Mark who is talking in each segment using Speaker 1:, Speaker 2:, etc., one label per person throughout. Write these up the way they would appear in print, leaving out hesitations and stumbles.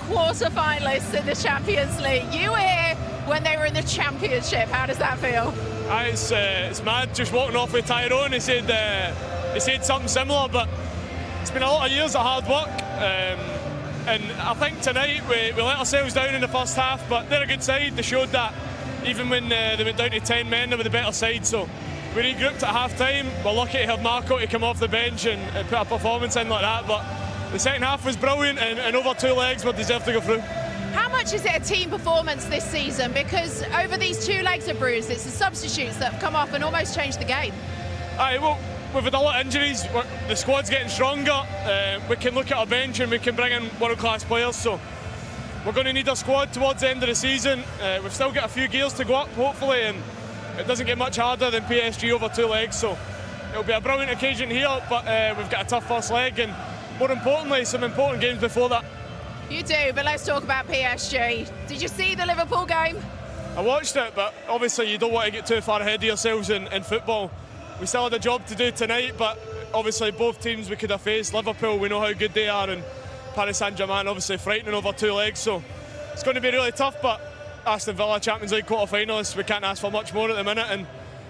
Speaker 1: quarter-finalists in the Champions League. You were here when they were in the Championship. How does that feel?
Speaker 2: It's mad just walking off with Tyrone. He said something similar, but it's been a lot of years of hard work. And I think tonight we let ourselves down in the first half, but they're a good side. They showed that even when they went down to 10 men, they were the better side. So we regrouped at half-time. We're lucky to have Marco to come off the bench and put a performance in like that. But the second half was brilliant, and over two legs we deserved to go through.
Speaker 1: How much is it a team performance this season? Because over these two legs of Bruges, it's the substitutes that have come off and almost changed the game.
Speaker 2: Well, we've had a lot of injuries. The squad's getting stronger. We can look at our bench and we can bring in world-class players. So we're going to need a squad towards the end of the season. We've still got a few gears to go up, hopefully, and it doesn't get much harder than PSG over two legs. So it'll be a brilliant occasion here, but we've got a tough first leg, and more importantly, some important games before that.
Speaker 1: You do, but let's talk about PSG. Did you see the Liverpool game?
Speaker 2: I watched it, but obviously you don't want to get too far ahead of yourselves in football. We still had a job to do tonight, but obviously both teams we could have faced. Liverpool, we know how good they are, and Paris Saint-Germain obviously frightening over two legs, so it's going to be really tough. But Aston Villa, Champions League quarter-finalists, we can't ask for much more at the minute, and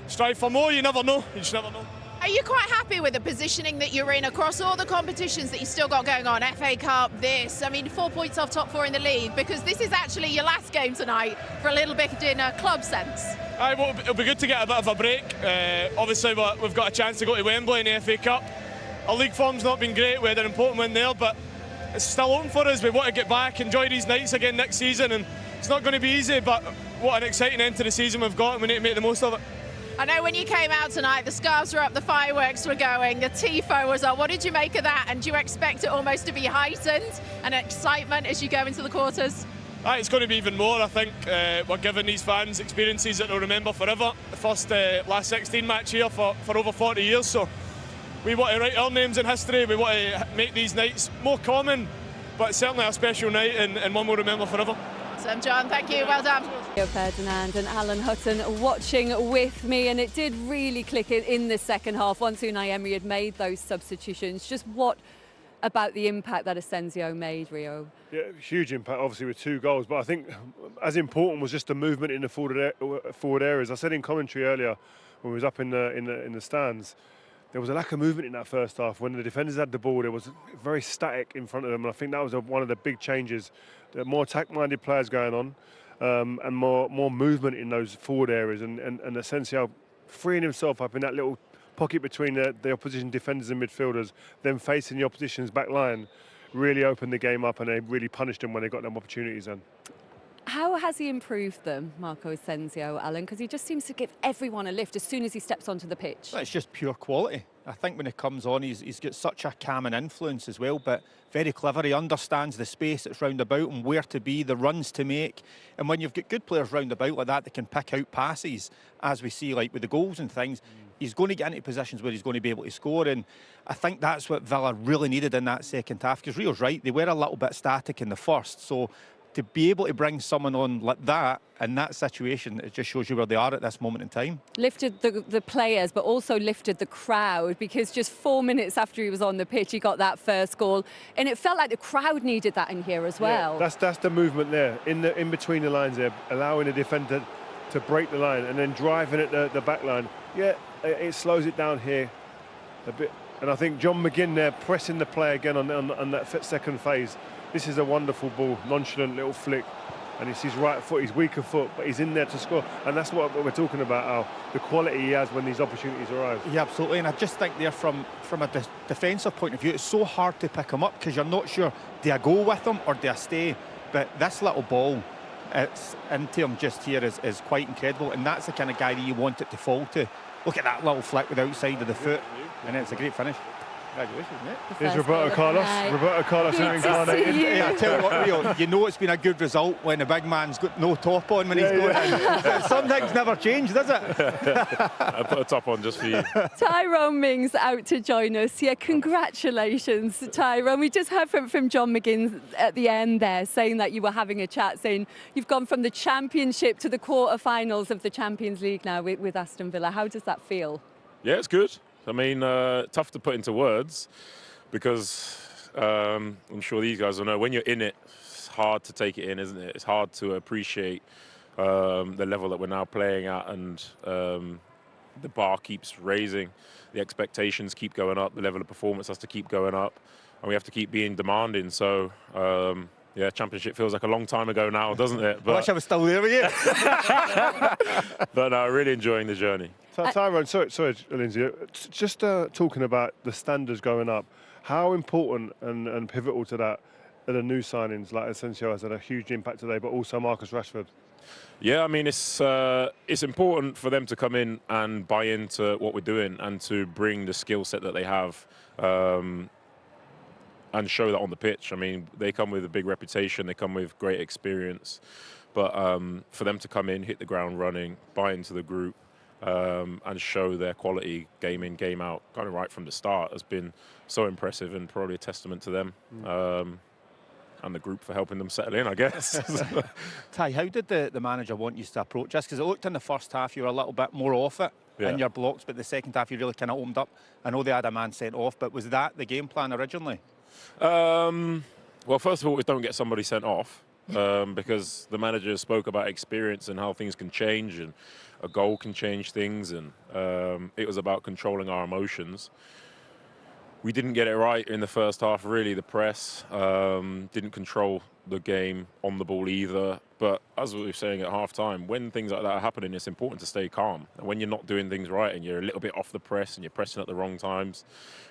Speaker 2: strive for more. You never know. You just never know.
Speaker 1: Are you quite happy with the positioning that you're in across all the competitions that you've still got going on? FA Cup, this, 4 points off top 4 in the league, because this is actually your last game tonight for a little bit in a club sense.
Speaker 2: Well, it'll be good to get a bit of a break. Obviously we've got a chance to go to Wembley in the FA Cup. Our league form's not been great. We had an important win there, but it's still open for us. We want to get back, enjoy these nights again next season, and it's not going to be easy, but what an exciting end to the season we've got, and we need to make the most of it.
Speaker 1: I know when you came out tonight, the scarves were up, the fireworks were going, the tifo was on. What did you make of that? And do you expect it almost to be heightened and excitement as you go into the quarters?
Speaker 2: It's going to be even more. I think we're giving these fans experiences that they'll remember forever. The first last 16 match here for over 40 years. So we want to write our names in history. We want to make these nights more common, but certainly a special night and one we'll remember forever.
Speaker 1: Awesome, John, thank you, well done.
Speaker 3: Ferdinand and Alan Hutton watching with me, and it did really click in the second half once Unai Emery had made those substitutions. Just what about the impact that Asensio made, Rio?
Speaker 4: Yeah, huge impact, obviously, with 2 goals, but I think as important was just the movement in the forward areas. I said in commentary earlier when we was up in the stands, there was a lack of movement in that first half. When the defenders had the ball, there was very static in front of them, and I think that was one of the big changes. There were more attack-minded players going on, and more movement in those forward areas, and Asensio freeing himself up in that little pocket between the opposition defenders and midfielders, then facing the opposition's back line, really opened the game up, and they really punished them when they got them opportunities then.
Speaker 3: How has he improved them, Marco Asensio, Alan? Because he just seems to give everyone a lift as soon as he steps onto the pitch.
Speaker 5: Well, it's just pure quality. I think when he comes on, he's got such a calming influence as well, but very clever. He understands the space that's round about and where to be, the runs to make. And when you've got good players round about like that, they can pick out passes, as we see like with the goals and things. He's going to get into positions where he's going to be able to score, and I think that's what Villa really needed in that second half, because Rio's right, they were a little bit static in the first, so to be able to bring someone on like that in that situation, it just shows you where they are at this moment in time.
Speaker 3: Lifted the players, but also lifted the crowd, because just 4 minutes after he was on the pitch, he got that first goal, and it felt like the crowd needed that in here as well.
Speaker 4: Yeah, that's the movement there, in between the lines there, allowing the defender to break the line and then driving at the back line. Yeah, it slows it down here a bit, and I think John McGinn there pressing the play again on that second phase. This is a wonderful ball, nonchalant little flick, and it's his right foot, his weaker foot, but he's in there to score, and that's what we're talking about, Al, the quality he has when these opportunities arise.
Speaker 5: Yeah, absolutely, and I just think there from a defensive point of view, it's so hard to pick him up, because you're not sure, do I go with him or do I stay? But this little ball, it's into him just here is quite incredible, and that's the kind of guy that you want it to fall to. Look at that little flick with the outside of the foot, and it's a great finish. Congratulations, mate.
Speaker 4: Here's Roberto Carlos. Roberto Carlos incarnated.
Speaker 5: Yeah, I tell you what, Rio, you know it's been a good result when the big man's got no top on when he's going in. Some things never change, does it?
Speaker 6: I put a top on just for you.
Speaker 3: Tyrone Mings out to join us. Yeah, congratulations, Tyrone. We just heard from John McGinn at the end there, saying that you were having a chat, saying you've gone from the Championship to the quarter-finals of the Champions League now with Aston Villa. How does that feel?
Speaker 6: Yeah, it's good. I mean, tough to put into words, because I'm sure these guys will know, when you're in it, it's hard to take it in, isn't it? It's hard to appreciate the level that we're now playing at, and the bar keeps raising, the expectations keep going up, the level of performance has to keep going up, and we have to keep being demanding. So, yeah, Championship feels like a long time ago now, doesn't it?
Speaker 5: I wish I was still there with you.
Speaker 6: But no, really enjoying the journey.
Speaker 4: So, Tyrone, sorry, Lindsay, just talking about the standards going up, how important and pivotal to that are the new signings like Asensio has had a huge impact today, but also Marcus Rashford?
Speaker 6: Yeah, I mean, it's important for them to come in and buy into what we're doing and to bring the skill set that they have and show that on the pitch. I mean, they come with a big reputation, they come with great experience, but for them to come in, hit the ground running, buy into the group, and show their quality game in, game out, kind of right from the start, has been so impressive, and probably a testament to them. And the group for helping them settle in, I guess.
Speaker 5: Ty, how did the manager want you to approach this? Because it looked in the first half you were a little bit more off it in your blocks, but the second half you really kind of opened up. I know they had a man sent off, but was that the game plan originally?
Speaker 6: Well, first of all, don't get somebody sent off, because the manager spoke about experience and how things can change, and a goal can change things, and it was about controlling our emotions. We didn't get it right in the first half, really. The press didn't control the game on the ball either. But as we were saying at half-time, when things like that are happening, it's important to stay calm. And when you're not doing things right and you're a little bit off the press and you're pressing at the wrong times,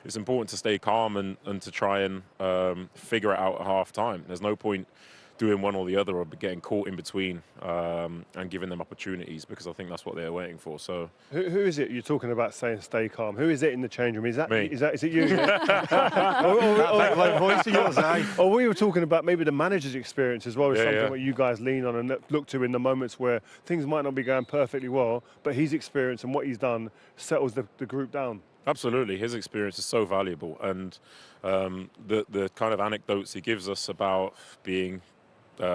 Speaker 6: it's important to stay calm and to try and figure it out at half-time. There's no point doing one or the other or getting caught in between and giving them opportunities, because I think that's what they're waiting for. So,
Speaker 4: who is it you're talking about saying stay calm? Who is it in the change room? Is that
Speaker 6: me?
Speaker 4: Is it you?
Speaker 5: That voice of yours, aye.
Speaker 4: Or we were talking about maybe the manager's experience as well, is something that you guys lean on and look to in the moments where things might not be going perfectly well, but his experience and what he's done settles the group down.
Speaker 6: Absolutely, his experience is so valuable, and the kind of anecdotes he gives us about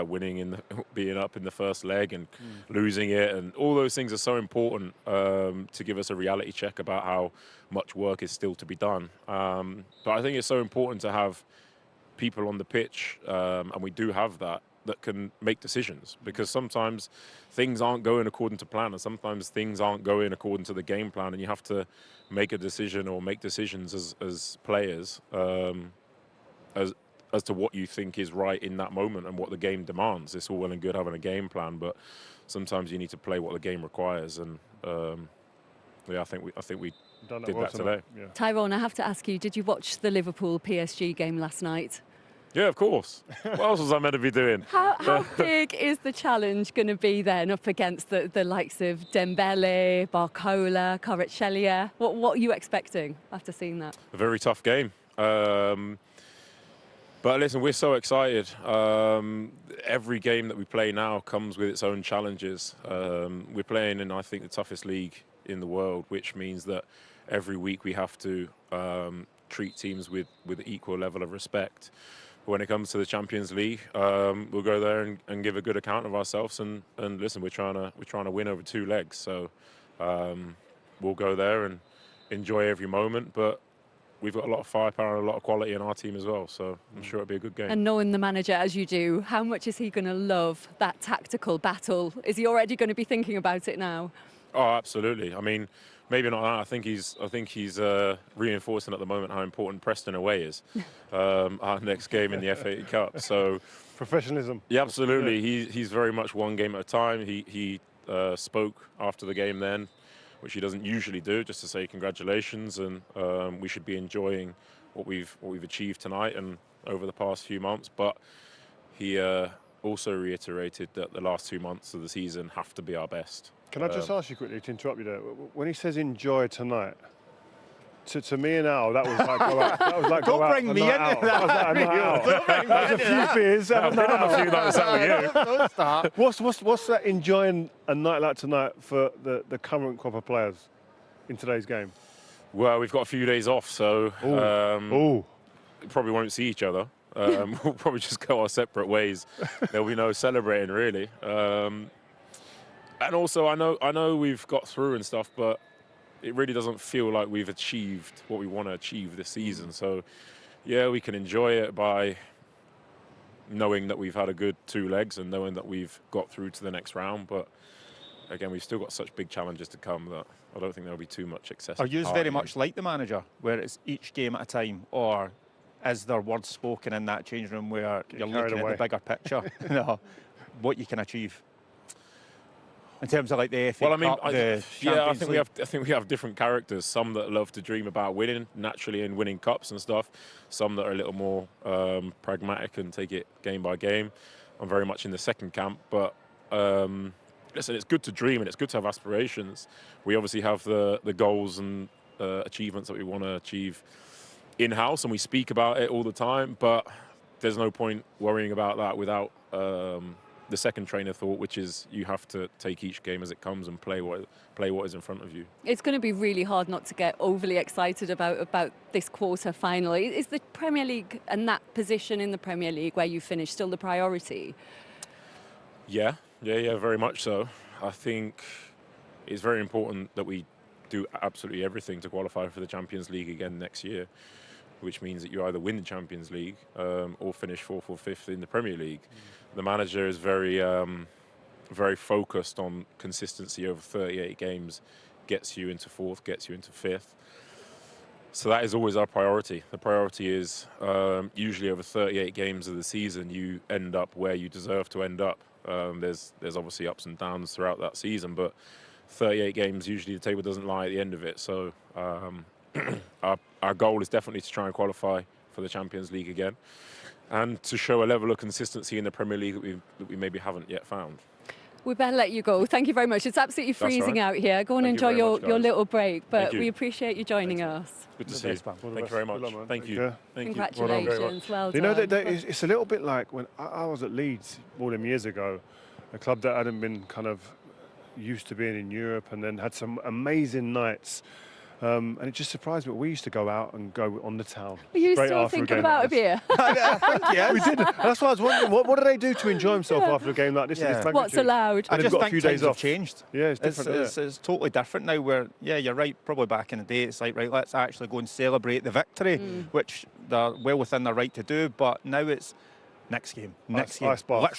Speaker 6: winning being up in the first leg and losing it, and all those things are so important to give us a reality check about how much work is still to be done. But I think it's so important to have people on the pitch, and we do have that can make decisions, because sometimes things aren't going according to plan, and sometimes things aren't going according to the game plan, and you have to make a decision or make decisions as players as to what you think is right in that moment and what the game demands. It's all well and good having a game plan, but sometimes you need to play what the game requires. And I think we did that today.
Speaker 4: Yeah.
Speaker 3: Tyrone, I have to ask you, did you watch the Liverpool PSG game last night?
Speaker 6: Yeah, of course. What else was I meant to be doing?
Speaker 3: How big is the challenge going to be then up against the likes of Dembele, Barcola, Kvaratskhelia? What are you expecting after seeing that?
Speaker 6: A very tough game. But listen, we're so excited. Every game that we play now comes with its own challenges. We're playing in, I think, the toughest league in the world, which means that every week we have to treat teams with equal level of respect. But when it comes to the Champions League, we'll go there and give a good account of ourselves. And listen, we're trying to win over 2 legs. So we'll go there and enjoy every moment. But we've got a lot of firepower and a lot of quality in our team as well, so I'm sure it'll be a good game.
Speaker 3: And knowing the manager as you do, how much is he going to love that tactical battle? Is he already going to be thinking about it now?
Speaker 6: Oh, absolutely. I mean, maybe not that. I think he's reinforcing at the moment how important Preston away is. Our next game in the FA Cup. So
Speaker 4: Professionalism.
Speaker 6: Yeah, absolutely. He's very much one game at a time. He spoke after the game then, which he doesn't usually do, just to say congratulations, and we should be enjoying what we've achieved tonight and over the past few months. But he also reiterated that the last 2 months of the season have to be our best.
Speaker 4: Can I just ask you quickly to interrupt you there? When he says enjoy tonight, to me and Al, that was like go out. That was like
Speaker 5: Don't
Speaker 4: go out.
Speaker 5: bring me into that.
Speaker 4: That was like a night out. That was a few beers.
Speaker 6: I've been on a few nights out with you.
Speaker 5: Don't start.
Speaker 4: What's that enjoying a night like tonight for the current crop of players in today's game?
Speaker 6: Well, we've got a few days off, so we probably won't see each other. We'll probably just go our separate ways. There'll be no celebrating, really. And also, I know we've got through and stuff, but it really doesn't feel like we've achieved what we want to achieve this season. So, yeah, we can enjoy it by knowing that we've had a good 2 legs and knowing that we've got through to the next round. But again, we've still got such big challenges to come that I don't think there'll be too much excessive.
Speaker 5: Are you very much like the manager, where it's each game at a time, or is there words spoken in that changing room where you're looking at the bigger picture, what you can achieve in terms of like the FA Cup, the Champions League?
Speaker 6: I think we have different characters. Some that love to dream about winning naturally and winning cups and stuff. Some that are a little more pragmatic and take it game by game. I'm very much in the second camp, but. Listen, it's good to dream and it's good to have aspirations. We obviously have the goals and achievements that we want to achieve in-house, and we speak about it all the time, but there's no point worrying about that without the second train of thought, which is you have to take each game as it comes and play what is in front of you.
Speaker 3: It's going to be really hard not to get overly excited about this quarter final. Is the Premier League and that position in the Premier League where you finish still the priority?
Speaker 6: Yeah, very much so. I think it's very important that we do absolutely everything to qualify for the Champions League again next year, which means that you either win the Champions League or finish 4th or 5th in the Premier League. The manager is very focused on consistency over 38 games, gets you into 4th, gets you into 5th. So that is always our priority. The priority is usually over 38 games of the season, you end up where you deserve to end up. There's obviously ups and downs throughout that season, but 38 games, usually the table doesn't lie at the end of it. So our goal is definitely to try and qualify for the Champions League again and to show a level of consistency in the Premier League that we maybe haven't yet found.
Speaker 3: We better let you go. Thank you very much. It's absolutely freezing out here. Go and enjoy your little break, but we appreciate you joining us.
Speaker 6: Good to see you. Thank you very much. Thank you.
Speaker 3: Congratulations. Well done.
Speaker 4: You know, it's a little bit like when I was at Leeds all them years ago, a club that hadn't been kind of used to being in Europe and then had some amazing nights. And it just surprised me. We used to go out and go on the town.
Speaker 3: Are you still thinking about a beer?
Speaker 4: We did. That's why I was wondering, what do they do to enjoy themselves after a game like this?
Speaker 3: What's allowed?
Speaker 5: I just
Speaker 4: got a
Speaker 5: think
Speaker 4: few days
Speaker 5: times have
Speaker 4: off.
Speaker 5: changed.
Speaker 4: Yeah, it's different.
Speaker 5: It's totally different now where, you're right, probably back in the day, it's like, right, let's actually go and celebrate the victory, which they're well within their right to do. But now it's next game. Let's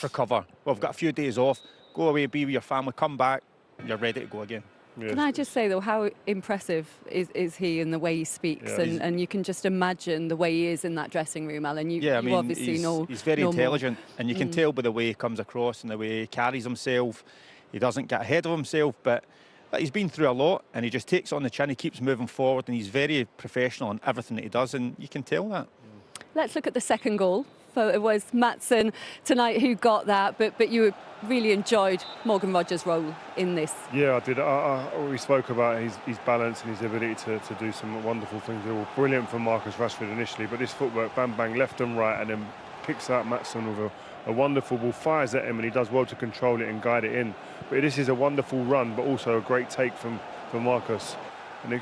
Speaker 5: recover. Well, we've got a few days off. Go away, be with your family, come back, you're ready to go again.
Speaker 4: Yes.
Speaker 3: Can I just say, though, how impressive is he in the way he speaks? And you can just imagine the way he is in that dressing room, Alan. You obviously know.
Speaker 5: He's very intelligent, and you can tell by the way he comes across and the way he carries himself. He doesn't get ahead of himself, but he's been through a lot, and he just takes it on the chin. He keeps moving forward, and he's very professional in everything that he does, and you can tell that.
Speaker 3: Let's look at the second goal. So it was Maatsen tonight who got that, but you really enjoyed Morgan Rogers' role in this.
Speaker 4: Yeah, I did. We spoke about his balance and his ability to do some wonderful things. They were brilliant from Marcus Rashford initially, but this footwork, bang, bang, left and right, and then picks out Maatsen with a wonderful ball, fires at him, and he does well to control it and guide it in. But this is a wonderful run, but also a great take from Marcus. And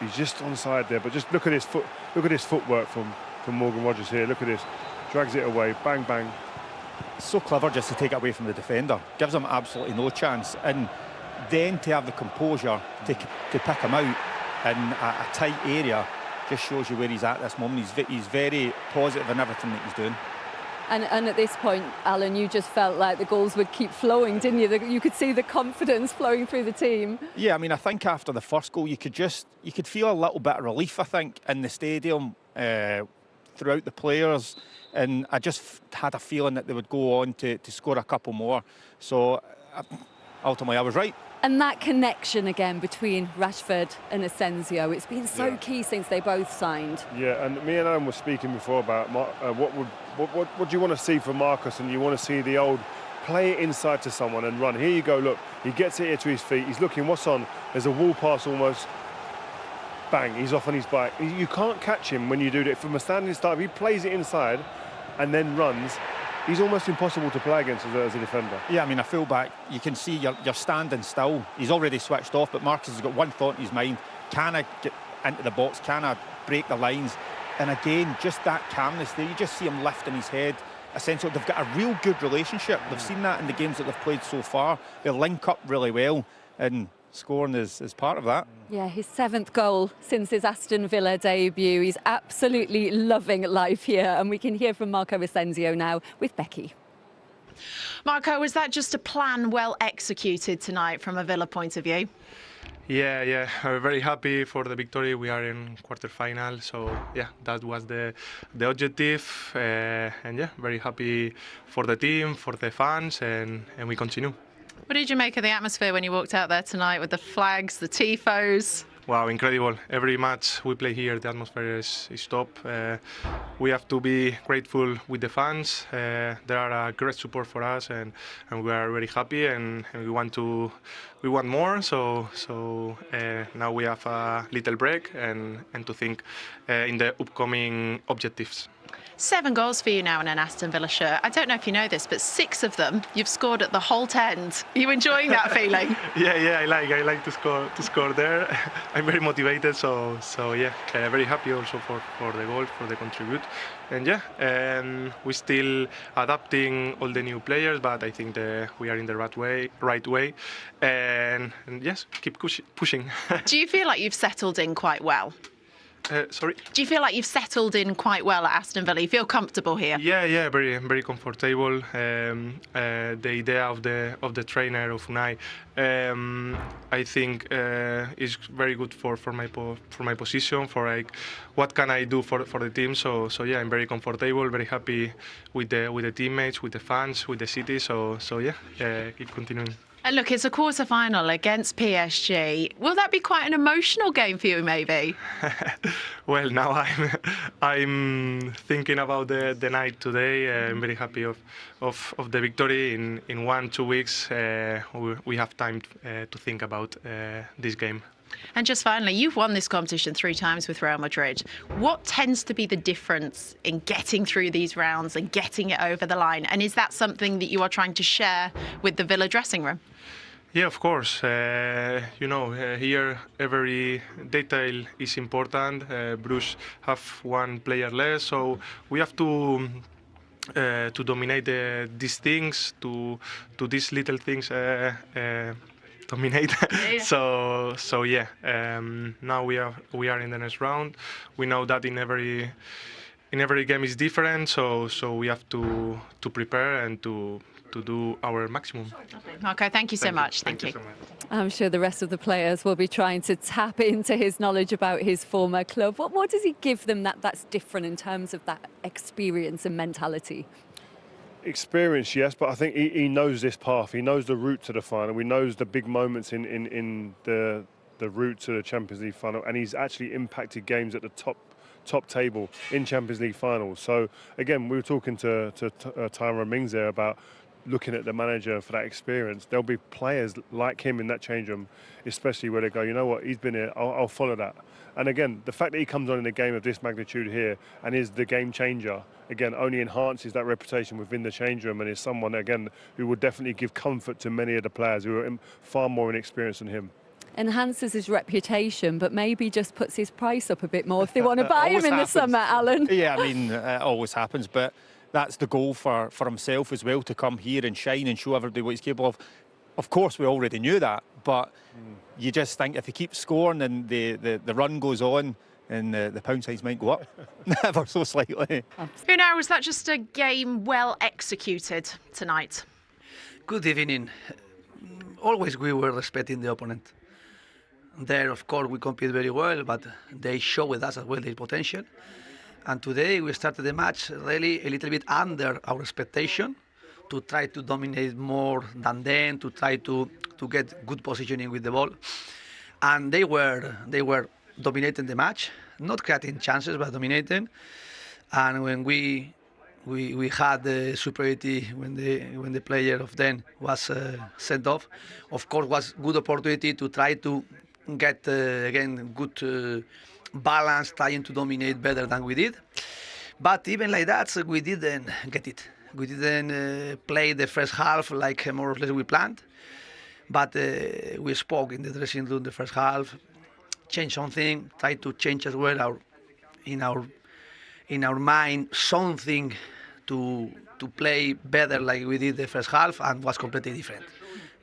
Speaker 4: he's just onside there, but just look at his footwork from Morgan Rogers here. Look at this. Drags it away, bang, bang.
Speaker 5: So clever just to take it away from the defender. Gives him absolutely no chance. And then to have the composure to pick him out in a tight area just shows you where he's at this moment. He's very positive in everything that he's doing.
Speaker 3: And at this point, Alan, you just felt like the goals would keep flowing, didn't you? You could see the confidence flowing through the team. Yeah,
Speaker 5: I mean, I think after the first goal, you could feel a little bit of relief, I think, in the stadium, throughout the players. And I just had a feeling that they would go on to score a couple more. So ultimately I was right.
Speaker 3: And that connection again between Rashford and Asensio, it's been so key since they both signed. Yeah,
Speaker 4: and me and Alan were speaking before about what do you want to see from Marcus, and you want to see the old play it inside to someone and run. Here you go, look, he gets it here to his feet, he's looking, what's on? There's a wall pass almost. Bang, he's off on his bike. You can't catch him when you do that. From a standing start, if he plays it inside and then runs, he's almost impossible to play against as a defender.
Speaker 5: Yeah, I mean, a full-back, you can see you're standing still. He's already switched off, but Marcus has got one thought in his mind. Can I get into the box? Can I break the lines? And again, just that calmness there. You just see him lifting his head. Essentially, they've got a real good relationship. They've seen that in the games that they've played so far. They link up really well. And scoring is part of that.
Speaker 3: Yeah, his 7th goal since his Aston Villa debut. He's absolutely loving life here, and we can hear from Marco Asensio now with Becky.
Speaker 1: Marco, was that just a plan well executed tonight from a Villa point of view?
Speaker 7: Yeah, I'm very happy for the victory. We are in quarter-final, so yeah, that was the objective, and yeah, very happy for the team, for the fans, and we continue.
Speaker 1: What did you make of the atmosphere when you walked out there tonight with the flags, the tifos?
Speaker 7: Wow, incredible. Every match we play here, the atmosphere is top. We have to be grateful with the fans. They are a great support for us, and we are very happy, and we want more. So now we have a little break and to think in the upcoming objectives.
Speaker 1: 7 goals for you now in an Aston Villa shirt. I don't know if you know this, but 6 of them you've scored at the Holt End. Are you enjoying that feeling?
Speaker 7: Yeah, I like to score there. I'm very motivated, so yeah, very happy also for the goal, for the contribute, and yeah, we're still adapting all the new players, but I think we are in the right way, and yes, keep pushing.
Speaker 1: Do you feel like you've settled in quite well?
Speaker 7: Sorry?
Speaker 1: Do you feel like you've settled in quite well at Aston Villa? You feel comfortable here?
Speaker 7: Yeah, very comfortable. The idea of the trainer of Unai, I think, is very good for my position. For like, what can I do for the team? So yeah, I'm very comfortable, very happy with the teammates, with the fans, with the city. So yeah, keep continuing.
Speaker 1: And look, it's a quarter-final against PSG. Will that be quite an emotional game for you, maybe?
Speaker 7: Well, now I'm thinking about the night today. I'm very happy of the victory. In 1-2 weeks, we have time to think about this game.
Speaker 1: And just finally, you've won this competition 3 times with Real Madrid. What tends to be the difference in getting through these rounds and getting it over the line? And is that something that you are trying to share with the Villa dressing room?
Speaker 7: Yeah, of course. Here every detail is important. Brugge have 1 player less, so we have to dominate these things, to these little things. Dominate.
Speaker 1: Yeah.
Speaker 7: So yeah. Now we are in the next round. We know that in every game is different. So we have to prepare and to do our maximum.
Speaker 1: Marco, thank you so much. Thank you.
Speaker 7: So much.
Speaker 3: I'm sure the rest of the players will be trying to tap into his knowledge about his former club. What does he give them that's different in terms of that experience and mentality?
Speaker 4: Experience, yes, but I think he knows this path. He knows the route to the final. He knows the big moments in the route to the Champions League final, and he's actually impacted games at the top table in Champions League finals. So again, we were talking to Tyrone Mings there about looking at the manager for that experience. There'll be players like him in that change room, especially where they go, you know what, he's been here, I'll follow that. And again, the fact that he comes on in a game of this magnitude here and is the game changer, again, only enhances that reputation within the change room, and is someone, again, who will definitely give comfort to many of the players who are far more inexperienced than him.
Speaker 3: Enhances his reputation, but maybe just puts his price up a bit more if they want to buy him in the summer, Alan.
Speaker 5: Yeah, I mean, it always happens, but that's the goal for himself as well, to come here and shine and show everybody what he's capable of. Of course, we already knew that, but you just think if he keeps scoring and the run goes on, and the pound signs might go up ever so slightly.
Speaker 1: Unai, was that just a game well executed tonight?
Speaker 8: Good evening. Always we were respecting the opponent. There, of course, we compete very well, but they show with us as well their potential. And today we started the match really a little bit under our expectation, to try to dominate more than them, to try to get good positioning with the ball. And they were dominating the match, not creating chances, but dominating. And when we had the superiority, when the player of them was sent off, of course was good opportunity to try to get again good balance, trying to dominate better than we did. But even like that, we didn't get it. We didn't play the first half like more or less we planned. But we spoke in the dressing room the first half, change something, try to change as well in our mind something to play better like we did the first half, and was completely different.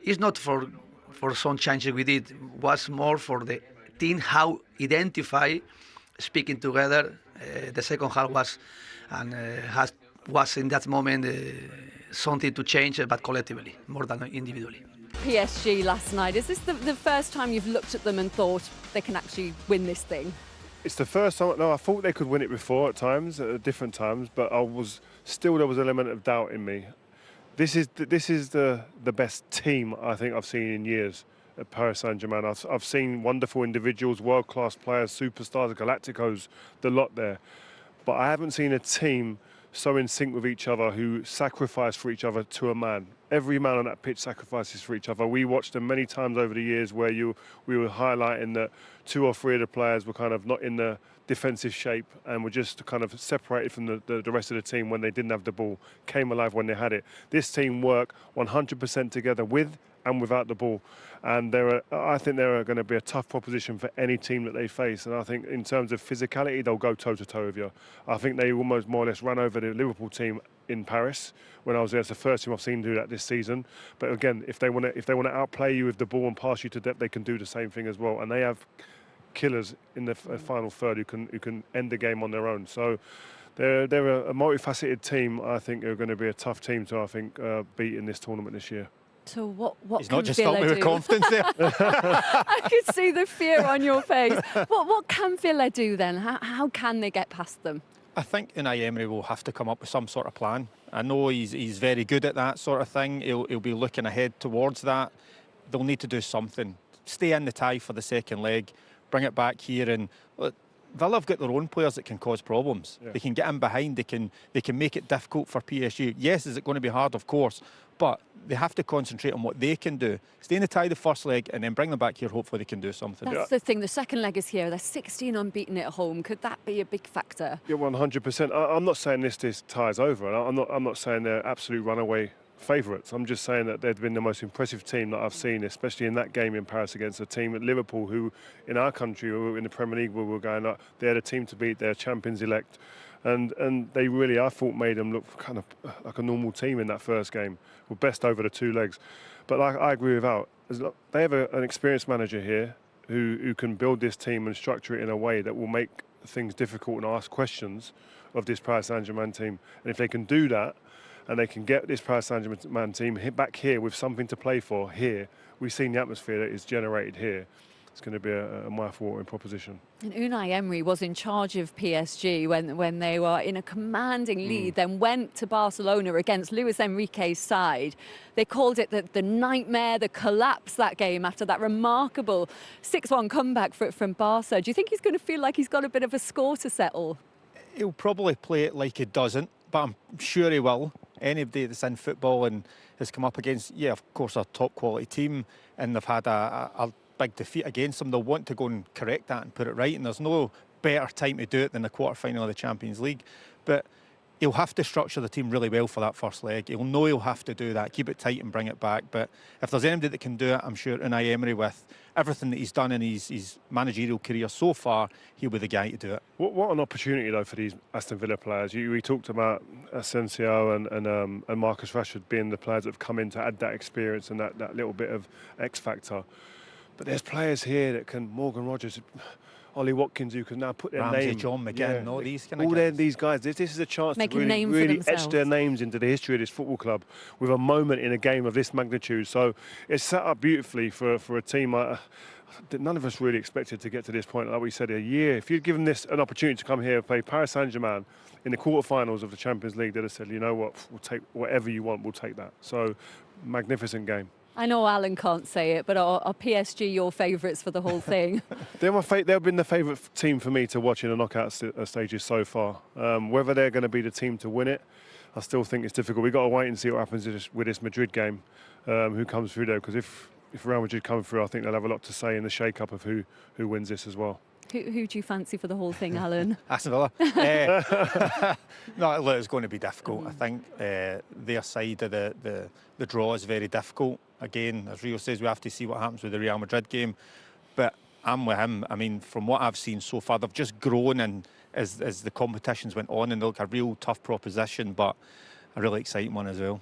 Speaker 8: It's not for for some changes we did was more for the team how identify speaking together. The second half was and was in that moment something to change, but collectively more than individually.
Speaker 3: PSG last night, is this the first time you've looked at them and thought they can actually win this thing?
Speaker 4: It's the first time. No, I thought they could win it before at times, at different times, but there was an element of doubt in me. This is the best team I think I've seen in years at Paris Saint-Germain. I've seen wonderful individuals, world-class players, superstars, Galacticos, the lot there, but I haven't seen a team so in sync with each other who sacrifice for each other to a man. Every man on that pitch sacrifices for each other. We watched them many times over the years where we were highlighting that 2 or 3 of the players were kind of not in the defensive shape and were just kind of separated from the rest of the team when they didn't have the ball, came alive when they had it. This team work 100% together with and without the ball. And I think they're going to be a tough proposition for any team that they face. And I think in terms of physicality, they'll go toe-to-toe with you. I think they almost more or less ran over the Liverpool team in Paris when I was there. It's the first team I've seen do that this season. But again, if they want to outplay you with the ball and pass you to depth, they can do the same thing as well. And they have killers in the final third who can end the game on their own. So they're a multifaceted team. I think they're going to be a tough team to beat in this tournament this year.
Speaker 3: So what
Speaker 5: He's
Speaker 3: can
Speaker 5: not just
Speaker 3: Villa
Speaker 5: filled me
Speaker 3: do?
Speaker 5: with confidence there.
Speaker 3: I could see the fear on your face. What can Villa do then? How can they get past them?
Speaker 5: I think Unai Emery will have to come up with some sort of plan. I know he's very good at that sort of thing. He'll be looking ahead towards that. They'll need to do something. Stay in the tie for the second leg, bring it back here, and look, Villa have got their own players that can cause problems. Yeah. They can get in behind. They can make it difficult for PSG. Yes, is it going to be hard? Of course, but they have to concentrate on what they can do. Stay in the tie the first leg, and then bring them back here. Hopefully, they can do something.
Speaker 3: That's the thing. The second leg is here. They're 16 unbeaten at home. Could that be a big factor?
Speaker 4: Yeah, 100%. I'm not saying this tie's over. I'm not saying they're absolute runaway favourites. I'm just saying that they've been the most impressive team that I've seen, especially in that game in Paris against a team at Liverpool who, in our country, in the Premier League, we were going up. They're the team to beat. They're champions elect. And they really, I thought, made them look kind of like a normal team in that first game. Were best over the 2 legs. But I agree with Al. They have an experienced manager here who can build this team and structure it in a way that will make things difficult and ask questions of this Paris Saint-Germain team. And if they can do that, and they can get this Paris Saint-Germain team back here with something to play for here, we've seen the atmosphere that is generated here. It's going to be a mouth-watering proposition.
Speaker 3: And Unai Emery was in charge of PSG when they were in a commanding lead, then went to Barcelona against Luis Enrique's side. They called it the nightmare, the collapse that game after that remarkable 6-1 comeback from Barca. Do you think he's going to feel like he's got a bit of a score to settle?
Speaker 5: He'll probably play it like he doesn't, but I'm sure he will. Anybody that's in football and has come up against, of course, a top quality team, and they've had a big defeat against them, they'll want to go and correct that and put it right, and there's no better time to do it than the quarter-final of the Champions League. But he'll have to structure the team really well for that first leg. He'll know he'll have to do that, keep it tight and bring it back. But if there's anybody that can do it, I'm sure Unai Emery, with everything that he's done in his managerial career so far, he'll be the guy to do it.
Speaker 4: What an opportunity, though, for these Aston Villa players. We talked about Asensio and Marcus Rashford being the players that have come in to add that experience and that little bit of X factor. But there's players here that can, Morgan Rogers, Ollie Watkins, who can now put their name.
Speaker 5: John McGinn, all these kind of
Speaker 4: all
Speaker 5: guys.
Speaker 4: These guys. This is a chance
Speaker 3: Make
Speaker 4: to really etch their names into the history of this football club with a moment in a game of this magnitude. So it's set up beautifully for a team that none of us really expected to get to this point. Like we said, a year. If you'd given this an opportunity to come here and play Paris Saint-Germain in the quarterfinals of the Champions League, they'd have said, you know what, we'll take whatever you want, we'll take that. So magnificent game.
Speaker 3: I know Alan can't say it, but are PSG your favourites for the whole thing?
Speaker 4: They've been the favourite team for me to watch in the knockout stages so far. Whether they're going to be the team to win it, I still think it's difficult. We've got to wait and see what happens with this Madrid game, who comes through there. Because if Real Madrid come through, I think they'll have a lot to say in the shake-up of who wins this as well.
Speaker 3: Who do you fancy for the whole thing, Alan?
Speaker 5: Aston Villa. No, look, it's going to be difficult. I think their side of the draw is very difficult. Again, as Rio says, we have to see what happens with the Real Madrid game. But I'm with him. I mean, from what I've seen so far, they've just grown, and as the competitions went on, and they look a real tough proposition, but a really exciting one as well.